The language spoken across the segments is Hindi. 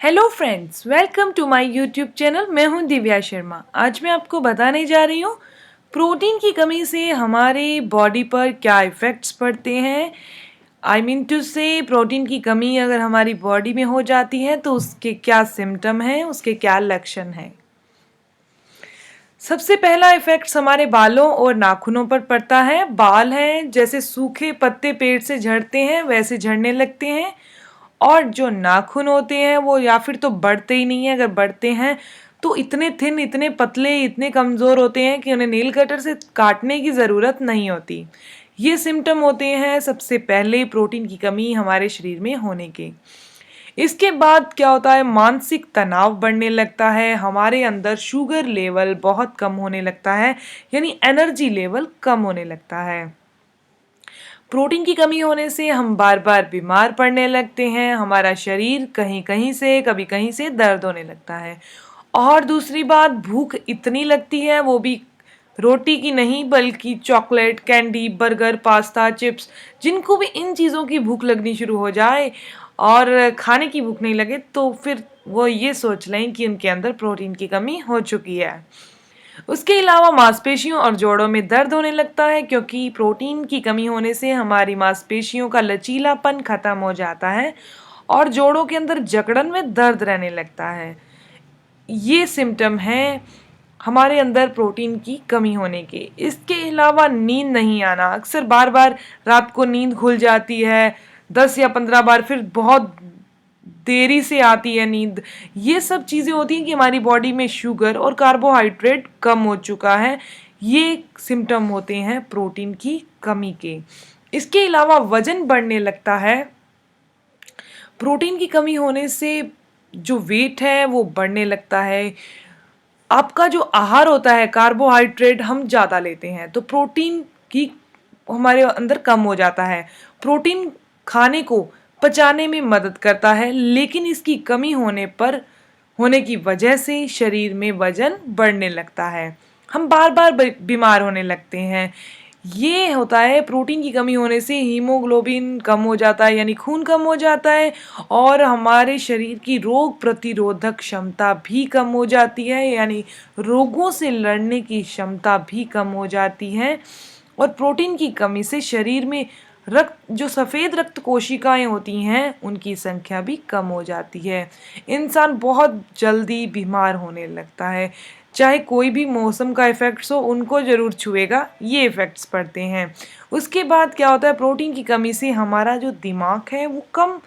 Hello friends, welcome to my YouTube channel. मैं हूं दिव्या शर्मा। आज मैं आपको बताने जा रही हूं प्रोटीन की कमी से हमारे बॉडी पर क्या इफ़ेक्ट्स पड़ते हैं। आई मीन टू से प्रोटीन की कमी अगर हमारी बॉडी में हो जाती है तो उसके क्या सिम्टम हैं, उसके क्या लक्षण हैं। सबसे पहला इफेक्ट हमारे बालों और नाखूनों पर पड़ता है। बाल हैं जैसे सूखे पत्ते पेड़ से झड़ते हैं वैसे झड़ने लगते हैं, और जो नाखून होते हैं वो या फिर तो बढ़ते ही नहीं है, अगर बढ़ते हैं तो इतने थिन, इतने पतले, इतने कमज़ोर होते हैं कि उन्हें नेल कटर से काटने की ज़रूरत नहीं होती। ये सिम्टम होते हैं सबसे पहले प्रोटीन की कमी हमारे शरीर में होने के। इसके बाद क्या होता है, मानसिक तनाव बढ़ने लगता है, हमारे अंदर शुगर लेवल बहुत कम होने लगता है, यानी एनर्जी लेवल कम होने लगता है। प्रोटीन की कमी होने से हम बार बार बीमार पड़ने लगते हैं, हमारा शरीर कहीं कहीं से कभी कहीं से दर्द होने लगता है। और दूसरी बात, भूख इतनी लगती है, वो भी रोटी की नहीं बल्कि chocolate, candy, burger, pasta, chips, जिनको भी इन चीज़ों की भूख लगनी शुरू हो जाए और खाने की भूख नहीं लगे तो फिर वो ये सोच लें कि उनके अंदर प्रोटीन की कमी हो चुकी है। उसके अलावा मांसपेशियों और जोड़ों में दर्द होने लगता है, क्योंकि प्रोटीन की कमी होने से हमारी मांसपेशियों का लचीलापन खत्म हो जाता है और जोड़ों के अंदर जकड़न में दर्द रहने लगता है। ये सिम्टम हैं हमारे अंदर प्रोटीन की कमी होने के। इसके अलावा नींद नहीं आना, अक्सर बार बार रात को नींद खुल जाती है, 10 या 15 बार, फिर बहुत देरी से आती है नींद। ये सब चीज़ें होती हैं कि हमारी बॉडी में शुगर और कार्बोहाइड्रेट कम हो चुका है। ये सिम्टम होते हैं प्रोटीन की कमी के। इसके अलावा वजन बढ़ने लगता है। प्रोटीन की कमी होने से जो वेट है वो बढ़ने लगता है। आपका जो आहार होता है, कार्बोहाइड्रेट हम ज़्यादा लेते हैं तो प्रोटीन की हमारे अंदर कम हो जाता है। प्रोटीन खाने को पचाने में मदद करता है, लेकिन इसकी कमी होने की वजह से शरीर में वजन बढ़ने लगता है, हम बार बार बीमार होने लगते हैं। ये होता है प्रोटीन की कमी होने से हीमोग्लोबिन कम हो जाता है, यानी खून कम हो जाता है, और हमारे शरीर की रोग प्रतिरोधक क्षमता भी कम हो जाती है, यानी रोगों से लड़ने की क्षमता भी कम हो जाती है। और प्रोटीन की कमी से शरीर में जो सफ़ेद रक्त कोशिकाएं होती हैं उनकी संख्या भी कम हो जाती है। इंसान बहुत जल्दी बीमार होने लगता है। चाहे कोई भी मौसम का इफ़ेक्ट्स हो, उनको ज़रूर छुएगा, ये इफ़ेक्ट्स पड़ते हैं। उसके बाद क्या होता है, प्रोटीन की कमी से हमारा जो दिमाग है वो कम,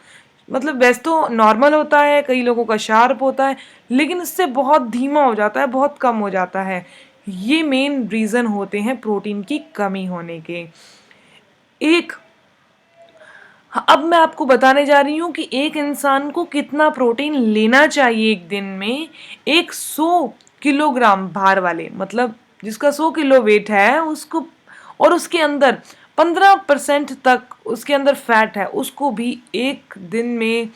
मतलब वैसे तो नॉर्मल होता है, कई लोगों का शार्प होता है, लेकिन इससे बहुत धीमा हो जाता है, बहुत कम हो जाता है। ये मेन रीज़न होते हैं प्रोटीन की कमी होने के। एक अब मैं आपको बताने जा रही हूँ कि एक इंसान को कितना प्रोटीन लेना चाहिए एक दिन में। एक 100 किलोग्राम भार वाले, मतलब जिसका 100 किलो वेट है उसको, और उसके अंदर 15% तक उसके अंदर फैट है, उसको भी एक दिन में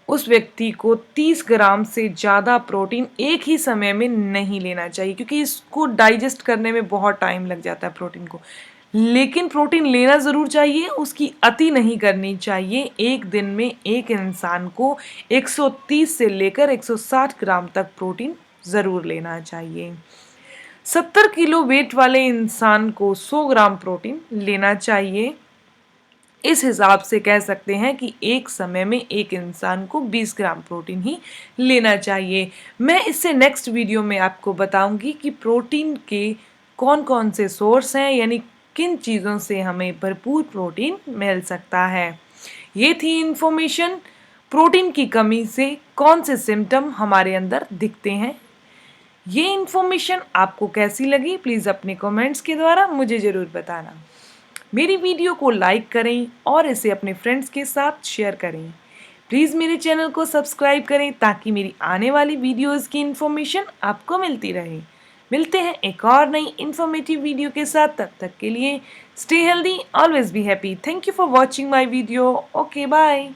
उस व्यक्ति को 30 ग्राम से ज़्यादा प्रोटीन एक ही समय में नहीं लेना चाहिए, क्योंकि इसको डाइजेस्ट करने में बहुत टाइम लग जाता है प्रोटीन को। लेकिन प्रोटीन लेना ज़रूर चाहिए, उसकी अति नहीं करनी चाहिए। एक दिन में एक इंसान को 130 से लेकर 160 ग्राम तक प्रोटीन ज़रूर लेना चाहिए। 70 किलो वेट वाले इंसान को 100 ग्राम प्रोटीन लेना चाहिए। इस हिसाब से कह सकते हैं कि एक समय में एक इंसान को 20 ग्राम प्रोटीन ही लेना चाहिए। मैं इससे नेक्स्ट वीडियो में आपको बताऊंगी कि प्रोटीन के कौन कौन से सोर्स हैं, यानी किन चीज़ों से हमें भरपूर प्रोटीन मिल सकता है। ये थी इन्फॉर्मेशन, प्रोटीन की कमी से कौन से सिम्टम हमारे अंदर दिखते हैं। ये इन्फॉर्मेशन आपको कैसी लगी, प्लीज़ अपने कमेंट्स के द्वारा मुझे ज़रूर बताना। मेरी वीडियो को लाइक करें और इसे अपने फ्रेंड्स के साथ शेयर करें। प्लीज़ मेरे चैनल को सब्सक्राइब करें ताकि मेरी आने वाली वीडियोज़ की इन्फॉर्मेशन आपको मिलती रहे। मिलते हैं एक और नई इन्फॉर्मेटिव वीडियो के साथ, तब तक के लिए stay healthy, always be happy. Thank you for watching my video. Okay, bye.